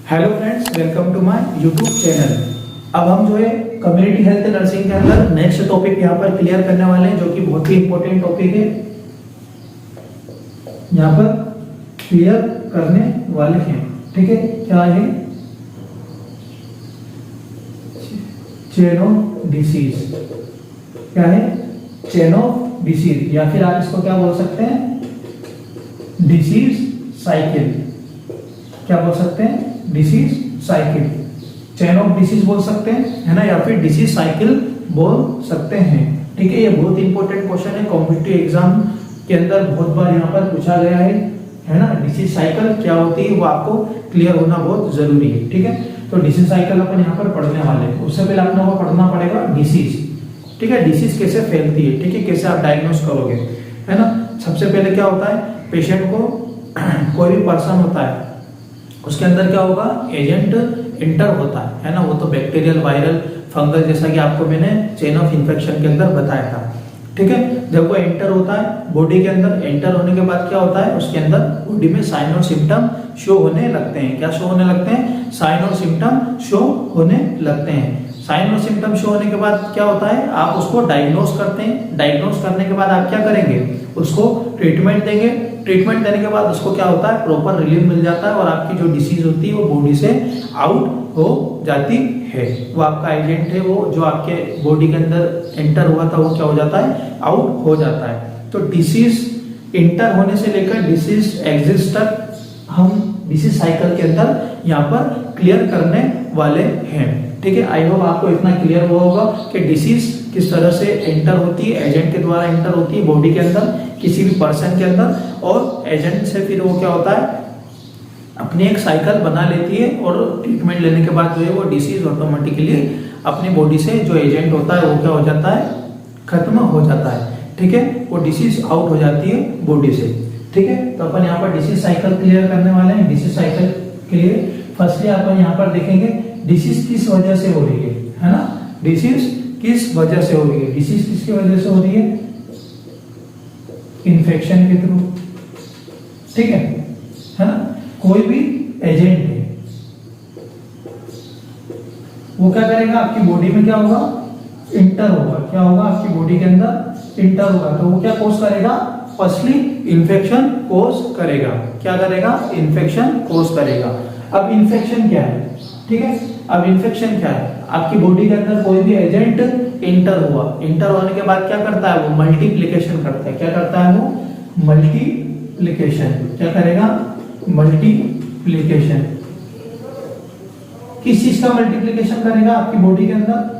Hello friends, welcome to my YouTube channel. अब हम जो है कम्युनिटी हेल्थ नर्सिंग के अंदर नेक्स्ट टॉपिक यहाँ पर क्लियर करने वाले हैं, जो कि बहुत ही इंपॉर्टेंट टॉपिक है। यहाँ पर क्लियर करने वाले हैं, ठीक है। क्या है? Chain of disease. क्या है? चेन ऑफ डिसीज, या फिर आप इसको क्या बोल सकते हैं? Disease cycle. क्या बोल सकते हैं? Disease cycle, chain of disease बोल सकते हैं, है ना, या फिर डिसीज साइकिल बोल सकते हैं, ठीक है। ये बहुत इंपॉर्टेंट क्वेश्चन है, कॉम्पिटिटिव एग्जाम के अंदर बहुत बार यहाँ पर पूछा गया है ना। डिसीज साइकिल क्या होती है वो आपको क्लियर होना बहुत जरूरी है, ठीक है। तो डिसीज साइकिल अपन यहाँ पर पढ़ने वाले हैं। उससे पहले आपने वो पढ़ना पड़ेगा डिसीज, ठीक है। डिसीज कैसे फैलती है, ठीक है, कैसे आप डायग्नोस करोगे, है ना। सबसे पहले क्या होता है, पेशेंट को कोई भी पर्सन होता है, उसके अंदर क्या होगा, एजेंट इंटर होता है ना। वो तो बैक्टीरियल, वायरल, फंगल, जैसा कि आपको मैंने चेन ऑफ इन्फेक्शन के अंदर बताया था, ठीक है। जब वो एंटर होता है बॉडी के अंदर, एंटर होने के बाद क्या होता है, उसके अंदर बॉडी में साइन और सिम्टम शो होने लगते हैं। क्या शो होने लगते हैं? साइन और सिम्टम शो होने लगते हैं। साइन और सिम्टम शो होने के बाद क्या होता है, आप उसको डायग्नोस करते हैं। डायग्नोस करने के बाद आप क्या करेंगे, उसको ट्रीटमेंट देंगे। ट्रीटमेंट देने के बाद उसको क्या होता है, प्रॉपर रिलीफ मिल जाता है और आपकी जो डिसीज होती है वो बॉडी से आउट हो जाती है। वो आपका एजेंट है, वो जो आपके बॉडी के अंदर एंटर हुआ था वो क्या हो जाता है, आउट हो जाता है। तो डिसीज इंटर होने से लेकर डिसीज एग्जिस्ट तक हम डिसीज साइकिल के अंदर यहाँ पर क्लियर करने वाले हैं, ठीक है। आई होप आपको इतना क्लियर हुआ होगा कि डिसीज किस तरह से एंटर होती है, एजेंट के द्वारा एंटर होती है बॉडी के अंदर, किसी भी पर्सन के अंदर, और एजेंट से फिर वो क्या होता है, अपनी एक साइकिल बना लेती है और ट्रीटमेंट लेने के बाद जो है वो डिसीज ऑटोमेटिकली अपनी बॉडी से जो एजेंट होता है वो क्या हो जाता है, खत्म हो जाता है, ठीक है। वो डिसीज आउट हो जाती है बॉडी से, ठीक है। तो अपन यहाँ पर डिसीज साइकिल क्लियर करने वाले हैं। डिसीज साइकिल के लिए फर्स्टली अपन यहाँ पर देखेंगे डिसीज किस वजह से हो रही है ना। डिसीज किस वजह से हो रही है? डिसीज किसकी वजह से हो रही है? इन्फेक्शन के थ्रू, ठीक है ना। कोई भी एजेंट है वो क्या करेगा, आपकी बॉडी में क्या होगा, इंटर होगा। क्या होगा, आपकी बॉडी के अंदर इंटर होगा, तो वो क्या कोज करेगा, फर्स्टली इन्फेक्शन कोज करेगा। क्या करेगा? इन्फेक्शन कोज करेगा। अब इन्फेक्शन क्या है, ठीक है। अब इन्फेक्शन क्या है, आपकी बॉडी के अंदर कोई भी एजेंट इंटर हुआ, इंटर होने के बाद क्या करता है, वो मल्टीप्लिकेशन करता है। क्या करता है वो? मल्टीप्लिकेशन। क्या करेगा? मल्टीप्लिकेशन। किस चीज का मल्टीप्लिकेशन करेगा आपकी बॉडी के अंदर?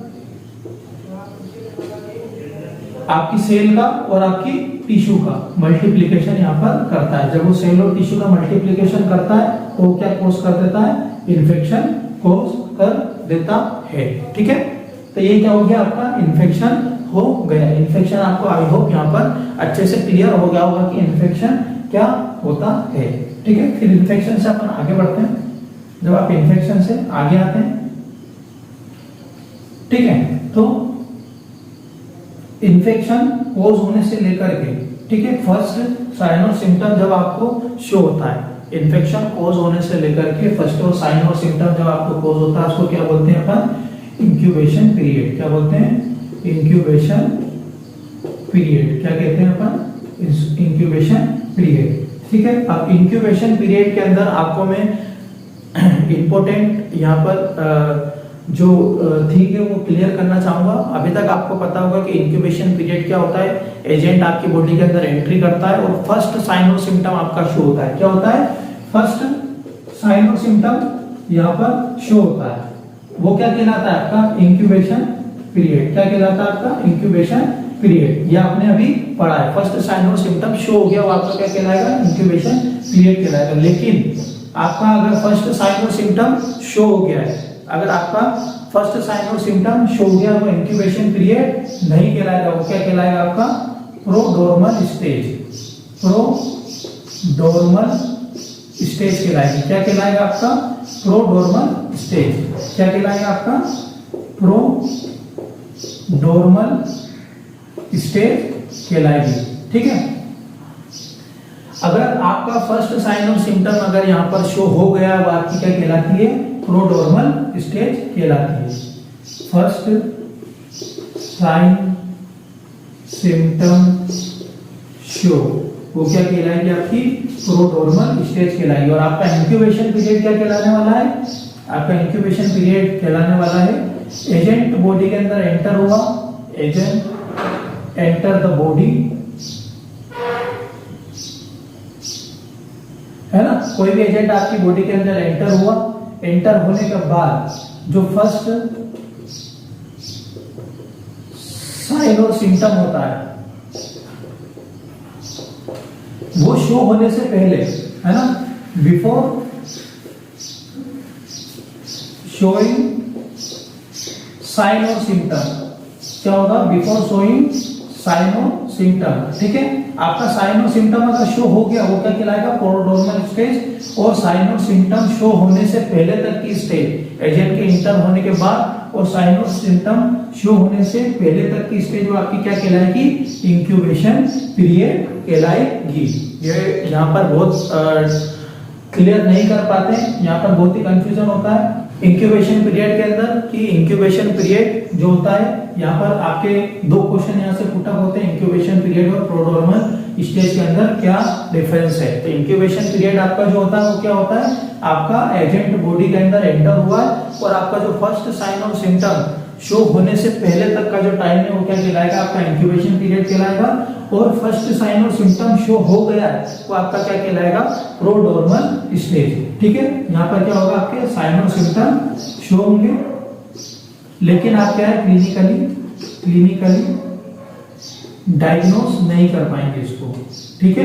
आपकी सेल का और आपकी टिश्यू का मल्टीप्लिकेशन यहाँ पर करता है। जब वो सेल और टिश्यू का मल्टीप्लिकेशन करता है तो क्या कोज कर देता है, इन्फेक्शन कोज कर देता है, ठीक है। तो ये क्या हो गया, आपका इन्फेक्शन हो गया। इन्फेक्शन आपको आई होप यहाँ पर अच्छे से क्लियर हो गया होगा कि इन्फेक्शन क्या होता है, ठीक है। फिर इन्फेक्शन से अपन आगे बढ़ते हैं। जब आप इन्फेक्शन से आगे आते हैं, ठीक है, तो इन्फेक्शन कोज होने से लेकर के, ठीक है, फर्स्ट साइन और सिम्टम जब आपको शो होता है, इन्फेक्शन कोज होने से लेकर के फर्स्ट और साइन और सिम्टम जब आपको कोज होता है, उसको क्या बोलते हैं अपन? Incubation period. क्या बोलते हैं? Incubation period. क्या कहते हैं अपन? इंक्यूबेशन पीरियड, ठीक है। अब इंक्यूबेशन पीरियड के अंदर आपको मैं इंपॉर्टेंट यहाँ पर जो थी कि वो क्लियर करना चाहूंगा। अभी तक आपको पता होगा कि इंक्यूबेशन पीरियड क्या होता है, एजेंट आपकी बॉडी के अंदर एंट्री करता है और फर्स्ट साइन और सिम्टम आपका शो होता है। क्या होता है? फर्स्ट साइन और सिम्टम यहाँ पर शो होता है, वो क्या कहलाता है आपका? Incubation period. क्या कहलाता है आपका? Incubation period. ये आपने अभी पढ़ा है, फर्स्ट साइन और सिम्टम शो हो गया, वो आपका क्या कहलाएगा? इंक्यूबेशन पीरियड कहलाएगा। लेकिन आपका अगर फर्स्ट साइन और सिम्टम शो हो गया है, अगर आपका फर्स्ट साइन और सिम्टम शो हो गया, वो इंक्यूबेशन पीरियड नहीं कहलाएगा। वो क्या कहलाएगा आपका? प्रोडोर्मल स्टेज। प्रोडोर्मल स्टेज कहलाएगा। क्या कहलाएगा आपका? प्रोडोर्मल स्टेज। क्या कहलाएगा आपका? प्रोडोर्मल स्टेज कहलाएगी, ठीक है। अगर आपका फर्स्ट साइन और सिम्टम अगर यहाँ पर शो हो गया, वो आपकी क्या कहलाती है? प्रोड्रोमल स्टेज कहलाती है। फर्स्ट साइन सिम्टम शो, वो क्या कहलाएगी? आपकी प्रोड्रोमल स्टेज कहलाएगी। और आपका इंक्यूबेशन पीरियड क्या कहलाने वाला है? आपका इंक्यूबेशन पीरियड कहलाने वाला है, एजेंट बॉडी के अंदर एंटर हुआ, एजेंट एंटर द बॉडी, है ना? कोई भी एजेंट आपकी बॉडी के अंदर एंटर हुआ, एंटर होने के बाद जो फर्स्ट साइन और सिम्टम होता है वो शो होने से पहले, है ना, बिफोर शोइंग साइन और सिम्टम, क्या होगा? बिफोर शोइंग साइन और सिम्टम, ठीक है। आपका साइन और सिम्टम अगर शो हो गया, वो क्या कहलाएगा? Prodromal stage. और साइन और सिम्टम शो होने से पहले तक की स्टेज, एजेंट के इंटर होने के बाद और साइन और सिम्टम शो होने से पहले तक की स्टेज वो आपकी क्या कहलाएगी? इंक्यूबेशन पीरियड कहलाएगी। ये यहाँ पर बहुत क्लियर नहीं कर पाते, यहाँ पर बहुत ही कंफ्यूजन होता है इंक्यूबेशन पीरियड के अंदर कि इंक्यूबेशन पीरियड जो होता है, यहाँ पर आपके दो क्वेश्चन यहाँ से पुट अप होते हैं, इंक्यूबेशन पीरियड और प्रोड्रोमल स्टेज के अंदर क्या डिफरेंस है। तो इंक्यूबेशन पीरियड आपका जो होता है वो क्या होता है? आपका एजेंट बॉडी के अंदर एंटर हुआ है और आपका जो फर्स्ट साइन और सिम्टम शो होने से पहले तक का जो टाइम है वो क्या कहलाएगा? आपका इंक्यूबेशन पीरियड कहलाएगा। और फर्स्ट साइन और सिम्टम शो हो गया है वो आपका क्या कहलाएगा? प्रोड्रोमल स्टेज, ठीक है। यहाँ पर क्या होगा? आपके साइन और सिम्टम शो होंगे, लेकिन आप क्या है? क्लिनिकली डायग्नोस नहीं कर पाएंगे इसको, ठीक है।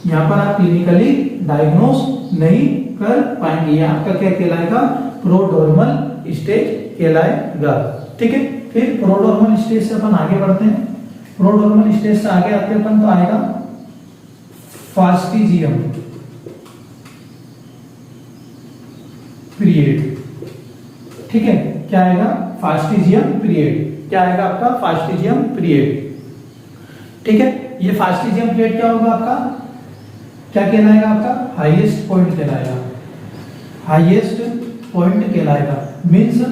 यहाँ पर आप क्लिनिकली डायग्नोस नहीं कर पाएंगे, ये आपका क्या कहलाएगा? प्रोड्रोमल स्टेज कहलाएगा, ठीक है। फिर प्रोड्रोमल स्टेज से अपन आगे बढ़ते हैं। प्रोड्रोमल स्टेज से आगे आते अपन तो आएगा फास्टिजियम पीरियड, ठीक है। क्या आएगा? फास्टिजियम पीरियड। क्या आएगा आपका? फास्टिजियम पीरियड, ठीक है। ये फास्टिजियम पीरियड क्या होगा आपका? क्या कहलाएगा? आपका हाईएस्ट पॉइंट कहलाएगा, हाईएस्ट पॉइंट कहलाएगा। मींस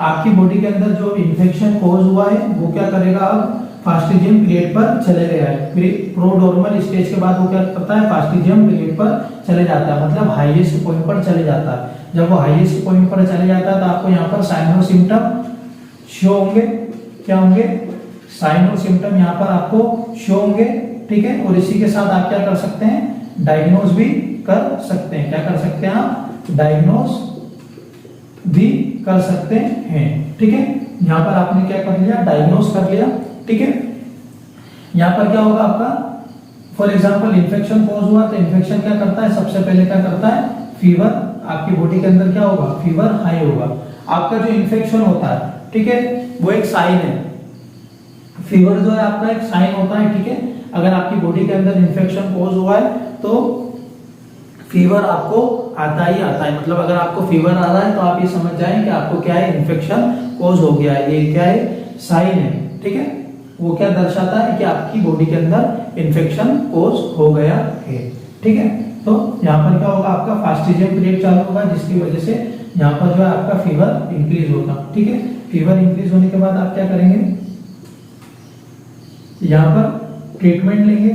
आपकी बॉडी के अंदर जो इन्फेक्शन कॉज हुआ है वो क्या करेगा? अब फास्टिजियम पीरियड पर चले गया है। फिर प्रोड्रोमल स्टेज के बाद वो क्या करता है? फास्टिजियम पीरियड पर चले जाता है, मतलब हाईएस्ट पॉइंट पर चले जाता है। जब वो हाईएस्ट पॉइंट पर चले जाता है तो आपको यहाँ पर साइन और सिम्टम शो होंगे। क्या होंगे? साइन और सिम्टम यहाँ पर आपको शो होंगे, ठीक है। और इसी के साथ आप क्या कर सकते हैं? डायग्नोज भी कर सकते हैं। क्या कर सकते हैं आप? डायग्नोज भी कर सकते हैं, ठीक है। यहाँ पर आपने क्या कर लिया? डायग्नोज कर लिया, ठीक है। यहाँ पर क्या होगा आपका? फॉर एग्जाम्पल इन्फेक्शन कॉज हुआ तो इन्फेक्शन क्या करता है? सबसे पहले क्या करता है? फीवर, आपकी बॉडी के अंदर क्या होगा? फीवर हाई होगा। आपका जो इन्फेक्शन होता है, ठीक है, वो एक साइन है। फीवर जो है आपका एक साइन होता है, ठीक है। अगर आपकी बॉडी के अंदर इन्फेक्शन कॉज हुआ है तो फीवर आपको आता ही आता है। मतलब अगर आपको फीवर आ रहा है तो आप ये समझ जाएं कि आपको क्या है? इन्फेक्शन कॉज हो गया है। ये क्या है? साइन है, ठीक है। वो क्या दर्शाता है? कि आपकी बॉडी के अंदर इन्फेक्शन कॉज हो गया है, ठीक है। तो यहाँ पर क्या होगा? आपका फास्टिजियम पीरियड चालू होगा, जिसकी वजह से यहाँ पर जो है आपका फीवर इंक्रीज होगा, ठीक है। फीवर इंक्रीज होने के बाद आप क्या करेंगे? यहाँ पर ट्रीटमेंट लेंगे,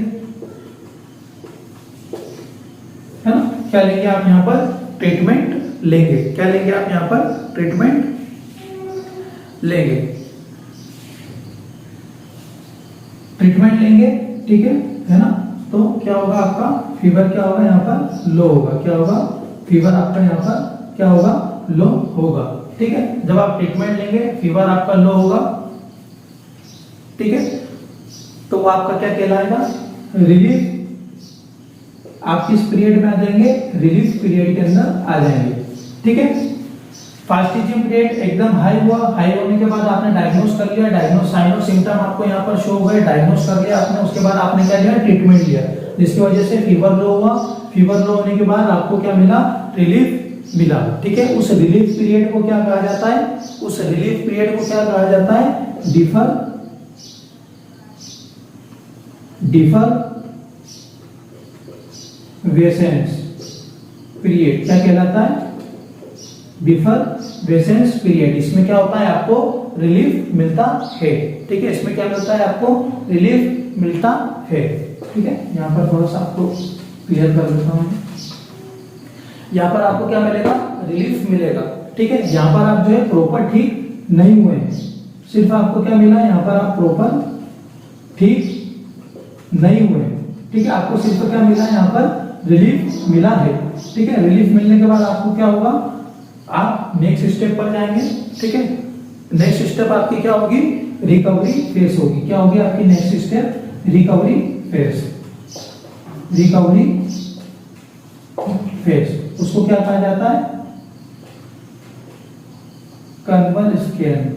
है ना। क्या लेंगे आप? यहाँ पर ट्रीटमेंट लेंगे। क्या लेंगे आप? यहाँ पर ट्रीटमेंट लेंगे, ट्रीटमेंट लेंगे, ठीक है ना। तो क्या होगा? आपका फीवर क्या होगा? यहाँ पर लो होगा। क्या होगा? फीवर आपका यहाँ पर क्या होगा? लो होगा, ठीक है। जब आप ट्रीटमेंट लेंगे फीवर आपका लो होगा, ठीक है। तो वो आपका क्या कहलाएगा? रिलीफ। आप किस पीरियड में आ जाएंगे? रिलीफ पीरियड के अंदर आ जाएंगे, ठीक है। फास्टिजियम पीरियड एकदम हाई हुआ, हाई होने के बाद आपने डायग्नोस कर लिया, डायग्नोस साइन और सिम्टम आपको यहाँ पर शो हो गए, डायग्नोस कर लिया आपने। उसके बाद आपने क्या लिया? ट्रीटमेंट लिया, जिसकी वजह से फीवर लो हुआ। फीवर लो होने के बाद आपको क्या मिला? रिलीफ मिला, ठीक है। उस रिलीफ पीरियड को क्या कहा जाता है? उस रिलीफ पीरियड को क्या कहा जाता है? डिफरवेसेंस पीरियड क्या कहलाता है? डिफरवेसेंस पीरियड। इसमें क्या होता है? आपको रिलीफ मिलता है। ठीक है, इसमें क्या मिलता है? आपको रिलीफ मिलता है। ठीक है, यहाँ पर थोड़ा सा आपको क्लियर कर देता हूँ। यहाँ पर आपको क्या मिलेगा? रिलीफ मिलेगा। ठीक है, यहाँ पर आप जो है प्रॉपर ठीक नहीं हुए हैं, सिर्फ आपको क्या मिला? यहाँ पर आप प्रॉपर ठीक नहीं हुए। ठीक है, आपको सिर्फ क्या मिला? यहाँ पर रिलीफ मिला है। ठीक है, रिलीफ मिलने के बाद आपको क्या होगा? आप नेक्स्ट स्टेप पर जाएंगे। ठीक है, नेक्स्ट स्टेप आपकी क्या होगी? रिकवरी फेज होगी। क्या होगी आपकी next step? Recovery phase. Recovery phase उसको क्या कहा जाता है? कन्वल्स्केन।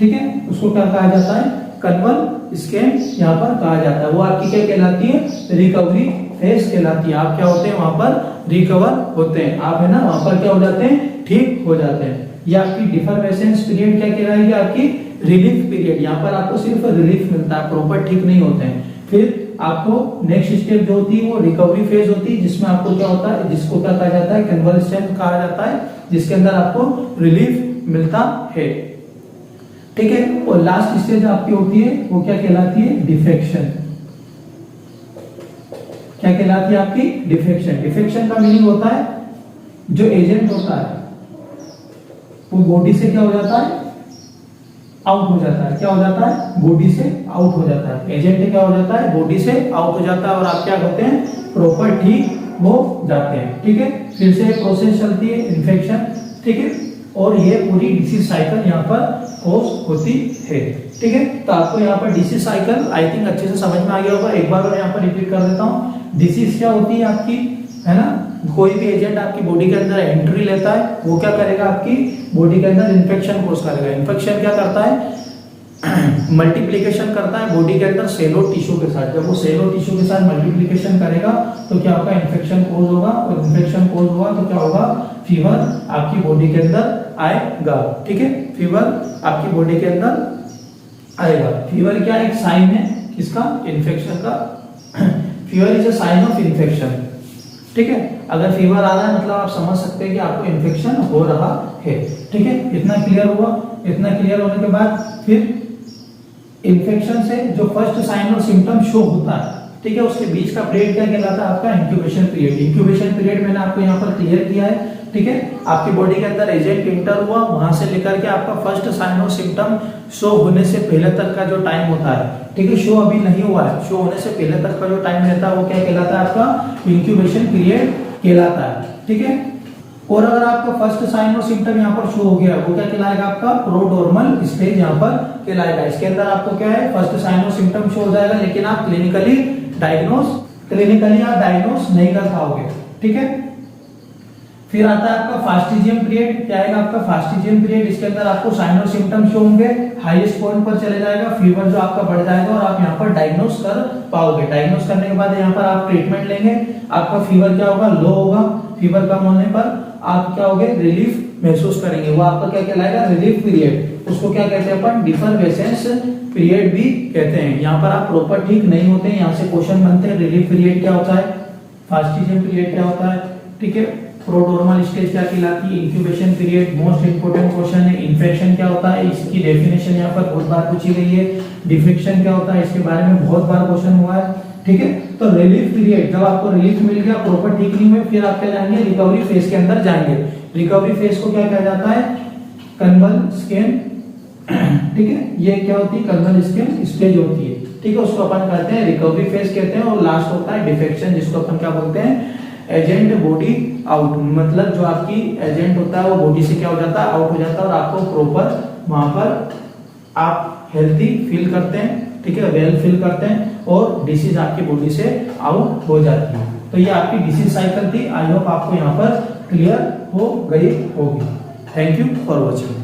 ठीक है, उसको क्या कहा जाता है? कन्वल्स्केन यहाँ पर कहा जाता है। वो आपकी क्या कहलाती है? रिकवरी फेज कहलाती है। आप क्या होते हैं? वहां पर रिकवर होते हैं। आप है ना वहां पर क्या हो जाते हैं? ठीक हो जाते हैं। ये आपकी डिफरवेसेंस पीरियड क्या कहलाएगी? आपकी रिलीफ पीरियड। यहाँ पर आपको सिर्फ रिलीफ मिलता है, प्रॉपर ठीक नहीं होते हैं। फिर आपको नेक्स्ट स्टेप जो होती है वो रिकवरी फेज होती है, जिसमें आपको क्या होता है? जिसको क्या कहा जाता है? कन्वल्सेशन कहा जाता है, जिसके अंदर आपको रिलीफ मिलता है। ठीक है, और लास्ट स्टेज आपकी होती है वो क्या कहलाती है? डिफेक्शन। क्या कहलाती है आपकी? डिफेक्शन। डिफेक्शन का मीनिंग होता है जो एजेंट होता है वो बॉडी से क्या हो जाता है? आउट हो जाता है। क्या हो जाता है? बॉडी से आउट हो जाता है। एजेंट क्या हो जाता है? बॉडी से आउट हो जाता है और आप क्या करते हैं? प्रॉपर ठीक हो जाते हैं। ठीक है, फिर से प्रोसेस चलती है इन्फेक्शन। ठीक है, और ये पूरी डिसीज साइकिल यहाँ पर कोर्स होती है। ठीक है, तो आपको यहाँ पर डिसीज साइकिल आई थिंक अच्छे से समझ में आ गया होगा। एक बार और यहाँ पर रिपीट कर देता हूँ। डिसीज क्या होती है आपकी? है ना, कोई भी एजेंट आपकी बॉडी के अंदर एंट्री लेता है, वो क्या करेगा? आपकी बॉडी के अंदर इन्फेक्शन कोज करेगा। इन्फेक्शन क्या करता है? मल्टीप्लिकेशन करता है बॉडी के अंदर सेलो टिश्यू के साथ। जब वो सेलो टिश्यू के साथ मल्टीप्लिकेशन करेगा तो क्या होगा? इन्फेक्शन कोज होगा, और इन्फेक्शन कोज होगा तो क्या होगा? फीवर आपकी बॉडी के अंदर आएगा। ठीक है, फीवर आपकी बॉडी के अंदर आएगा। फीवर क्या एक साइन है इसका? इन्फेक्शन का। Fever is a sign of infection. ठीक है, अगर फीवर आ रहा है मतलब आप समझ सकते हैं कि आपको इन्फेक्शन हो रहा है। ठीक है, इतना क्लियर हुआ। इतना क्लियर होने के बाद फिर इन्फेक्शन से जो फर्स्ट साइन और सिम्टम शो होता है, ठीक है, उसके बीच का पीरियड क्या कहलाता है? आपका इंक्यूबेशन पीरियड। इंक्यूबेशन पीरियड मैंने आपको यहाँ पर क्लियर किया है। ठीक है, आपकी बॉडी के अंदर एजेंट इंटर हुआ, वहां से लेकर के आपका फर्स्ट साइन और सिम्टम शो होने से पहले तक का जो टाइम होता है, ठीक है, शो अभी नहीं हुआ है, शो होने से पहले तक का जो टाइम रहता है वो क्या कहलाता है? आपका इंक्यूबेशन पीरियड कहलाता है। ठीक है, और अगर आपका फर्स्ट साइन और सिम्टम यहाँ पर शो हो गया, वो क्या कहलाएगा? आपका प्रोड्रोमल स्टेज यहाँ पर कहलाएगा। इसके अंदर आपको क्या है? फर्स्ट साइन और सिम्टम शो हो जाएगा, लेकिन आप क्लिनिकली आप डायग्नोस नहीं कर पाओगे। ठीक है, फिर आता है आपका फास्टिजियम पीरियड। क्या आएगा? आपका फास्टिजियम पीरियड। इसके अंदर आपको साइन और सिम्टम शो होंगे, हाईएस्ट पॉइंट पर चले जाएगा, फीवर जो आपका बढ़ जाएगा और आप यहाँ पर डायग्नोस कर पाओगे। डायग्नोस करने के बाद यहाँ पर आप ट्रीटमेंट लेंगे। आपका फीवर क्या होगा? लो होगा। फीवर कम होने पर आप क्या होगे? रिलीफ महसूस करेंगे। वो आपका क्या कहलाएगा? Relief period. उसको क्या कहते हैं अपन? डिफरवेसेंस पीरियड भी कहते हैं। यहाँ पर आप प्रॉपर ठीक नहीं होते हैं, यहाँ से क्वेश्चन बनते हैं। रिलीफ पीरियड क्या होता है? फास्टिजियम पीरियड क्या होता है? ठीक है, प्रोड्रोमल स्टेज क्या कहलाती है? Incubation period. Most important question है। इन्फेक्शन क्या होता है? इसकी डेफिनेशन यहाँ पर बहुत बार पूछी गई है। डिफेक्शन क्या होता है? इसके बारे में बहुत बार क्वेश्चन हुआ है। ठीक है, तो रिलीफ पीरियड, जब आपको रिलीफ मिल गया, प्रॉपर ठीक नहीं हुए, फिर आप क्या जाएंगे? रिकवरी फेज के अंदर जाएंगे। रिकवरी फेज को क्या कहा जाता है? कन्वल्स्केन। ठीक है, ये क्या होती है? कन्वल्स्केन स्टेज होती है। ठीक है, उसको अपन कहते हैं रिकवरी फेज कहते हैं। और लास्ट होता है डिफेक्शन, जिसको अपन क्या बोलते हैं? Agent body out. मतलब जो आपकी एजेंट होता है वो बॉडी से क्या हो जाता है? आउट हो जाता है, और आपको प्रॉपर वहां पर आप हेल्थी फील करते हैं। ठीक है, वेल फील करते हैं, और डिसीज आपकी बॉडी से आउट हो जाती है। तो ये आपकी डिसीज साइकिल थी। आई होप आपको यहाँ पर क्लियर हो गई होगी। Thank you for watching.